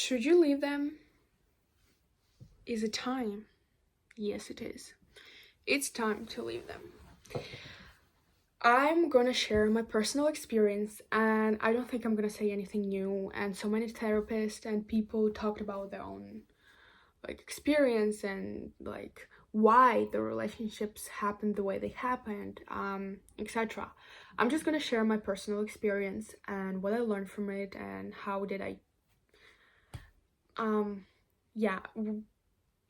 Should you leave them? Is it time? Yes, it is. It's time to leave them. I'm gonna share my personal experience, and I don't think I'm gonna say anything new. And so many therapists and people talked about their own experience and why the relationships happened the way they happened, etc. I'm just gonna share my personal experience and what I learned from it and how did I yeah,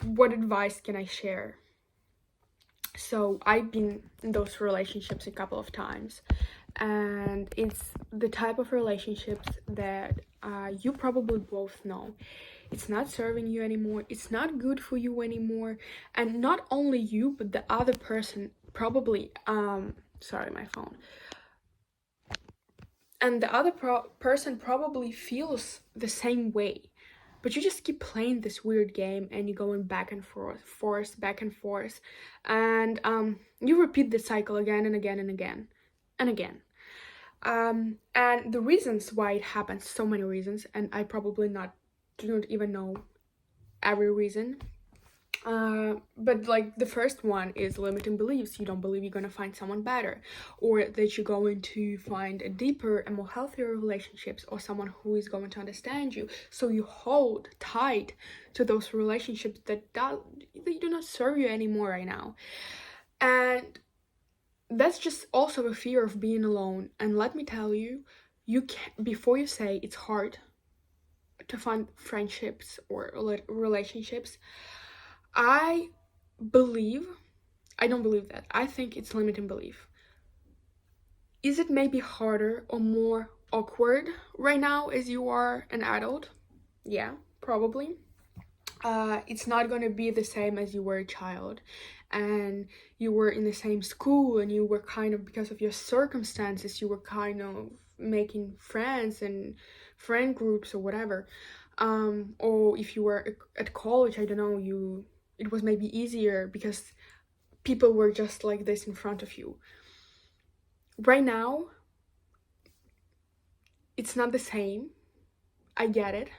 what advice can I share. So I've been in those relationships a couple of times, and it's the type of relationships that you probably both know. It's not serving you anymore, it's not good for you anymore, and not only you, but the other person probably, sorry, my phone. And the other person probably feels the same way. But you just keep playing this weird game and you're going back and forth, back and forth. And you repeat the cycle again and again and again and again. And the reasons why it happens, so many reasons, and I probably do not even know every reason. But the first one is limiting beliefs. You don't believe you're gonna find someone better, or that you're going to find a deeper and more healthier relationships, or someone who is going to understand you. So you hold tight to those relationships that do not serve you anymore right now. And that's just also a fear of being alone. And let me tell you, you can, before you say it's hard to find friendships or relationships, I don't believe that. I think it's limiting belief. Is it maybe harder or more awkward right now as you are an adult? Yeah, probably. It's not gonna be the same as you were a child and you were in the same school and you were kind of, because of your circumstances, you were kind of making friends and friend groups or whatever. Or if you were at college, I don't know, it was maybe easier because people were just like this in front of you. Right now, it's not the same. I get it.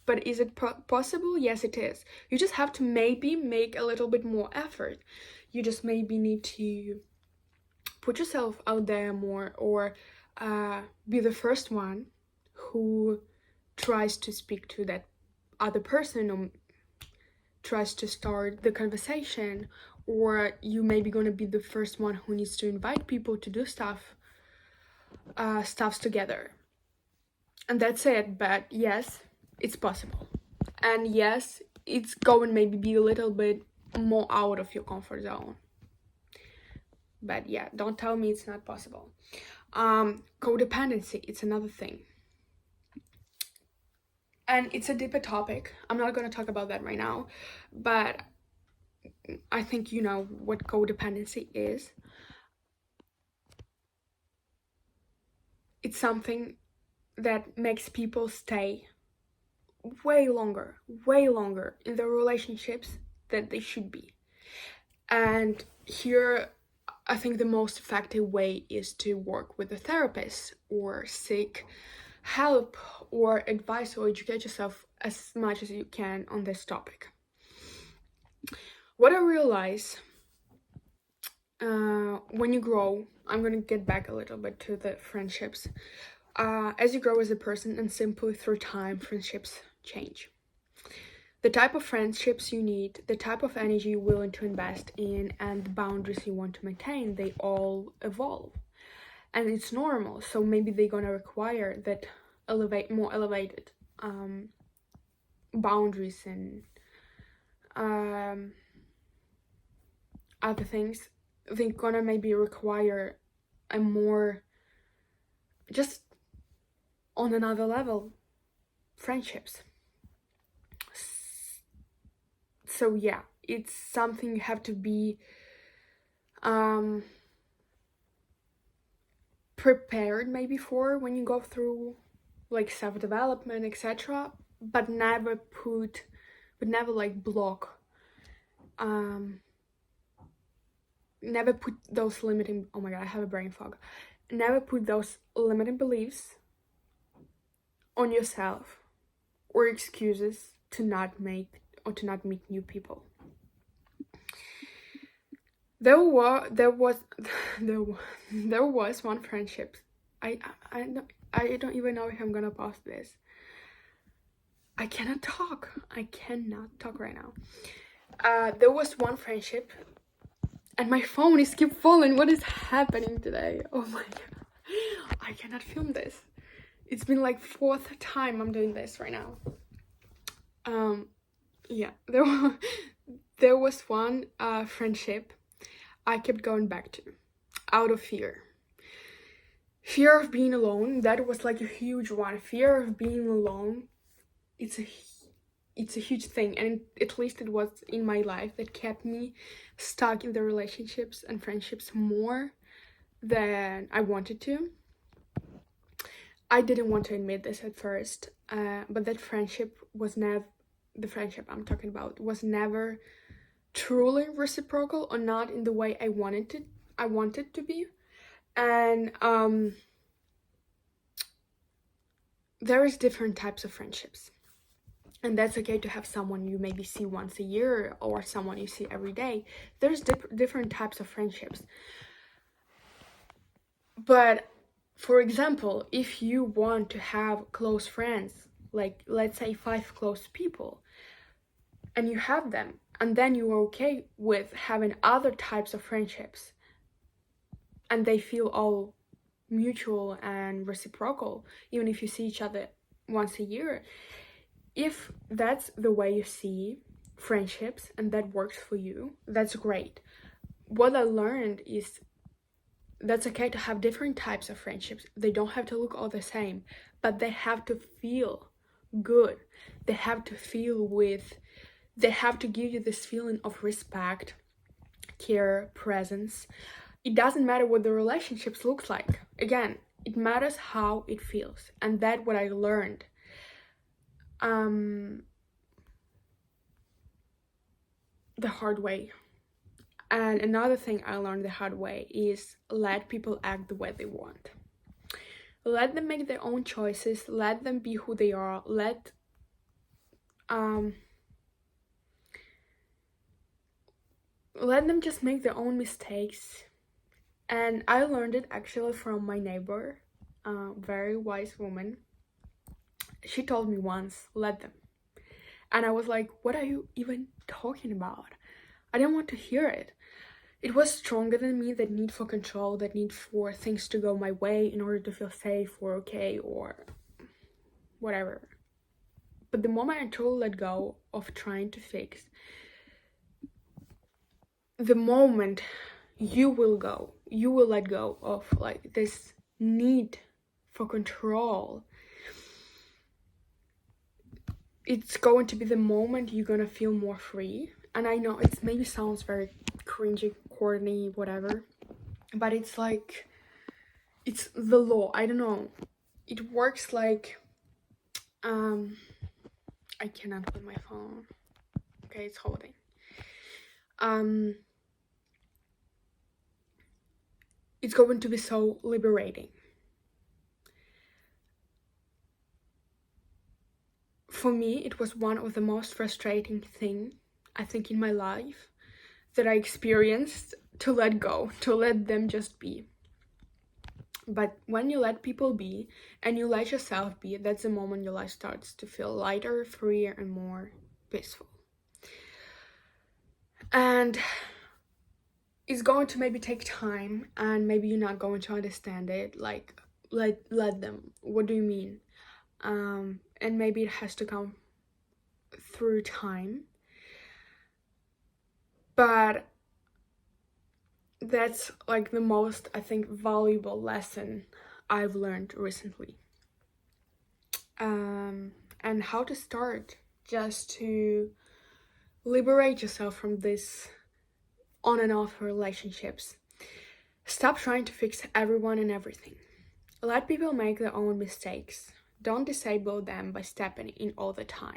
But is it possible? Yes, it is. You just have to maybe make a little bit more effort. You just maybe need to put yourself out there more, or be the first one who tries to speak to that other person, or tries to start the conversation, or you maybe gonna be the first one who needs to invite people to do stuffs together. And that's it. But yes, it's possible. And yes, it's going maybe be a little bit more out of your comfort zone. But yeah, don't tell me it's not possible. Codependency, it's another thing. And it's a deeper topic. I'm not going to talk about that right now, but I think you know what codependency is. It's something that makes people stay way longer in their relationships that they should be. And here, I think the most effective way is to work with a therapist or seek help or advice or educate yourself as much as you can on this topic. What I realize when you grow, I'm gonna get back a little bit to the friendships. As you grow as a person and simply through time, friendships change. The type of friendships you need, the type of energy you're willing to invest in, and the boundaries you want to maintain, they all evolve. And it's normal, so maybe they're gonna require that more elevated boundaries and other things. They're gonna maybe require a more, just on another level, friendships. So yeah, it's something you have to be prepared maybe for when you go through self-development, etc. But never block, never put those limiting, oh my god, I have a brain fog, never put those limiting beliefs on yourself or excuses to not make or to not meet new people. There was there was one friendship. I don't even know if I'm gonna post this. I cannot talk right now. There was one friendship, and my phone is keep falling. What is happening today? Oh my god, I cannot film this. It's been like 4th time I'm doing this right now. Yeah, there was one friendship I kept going back to out of fear. Fear of being alone. That was like a huge one. Fear of being alone. It's a huge thing, and at least it was in my life that kept me stuck in the relationships and friendships more than I wanted to. I didn't want to admit this at first, but that friendship was never, the friendship I'm talking about was never truly reciprocal, or not in the way I wanted to be. And there is different types of friendships, and that's okay to have someone you maybe see once a year or someone you see every day. There's different types of friendships. But for example, if you want to have close friends, like let's say 5 close people, and you have them, and then you are okay with having other types of friendships, and they feel all mutual and reciprocal, even if you see each other once a year. If that's the way you see friendships and that works for you, that's great. What I learned is that's okay to have different types of friendships. They don't have to look all the same, but they have to feel good. They have to give you this feeling of respect, care, presence. It doesn't matter what the relationships looks like. Again, it matters how it feels. And that's what I learned. The hard way. And another thing I learned the hard way is let people act the way they want. Let them make their own choices. Let them be who they are. Let them just make their own mistakes. And I learned it actually from my neighbor, very wise woman. She told me once, let them. And I was like, what are you even talking about? I didn't want to hear it. It was stronger than me, that need for control, that need for things to go my way in order to feel safe or okay or whatever. But the moment I totally let go of trying to fix, the moment you will let go of like this need for control, it's going to be the moment you're gonna feel more free. And I know it maybe sounds very cringy, corny, whatever, but it's like, it's the law. I don't know. It works like, I cannot put my phone. Okay, it's holding. It's going to be so liberating. For me, it was one of the most frustrating things, I think, in my life that I experienced, to let go, to let them just be. But when you let people be and you let yourself be, that's the moment your life starts to feel lighter, freer, and more peaceful. And it's going to maybe take time, and maybe you're not going to understand it. Like, let them. What do you mean? And maybe it has to come through time. But that's like the most, I think, valuable lesson I've learned recently. And how to start just to liberate yourself from this on and off relationships. Stop trying to fix everyone and everything. Let people make their own mistakes. Don't disable them by stepping in all the time.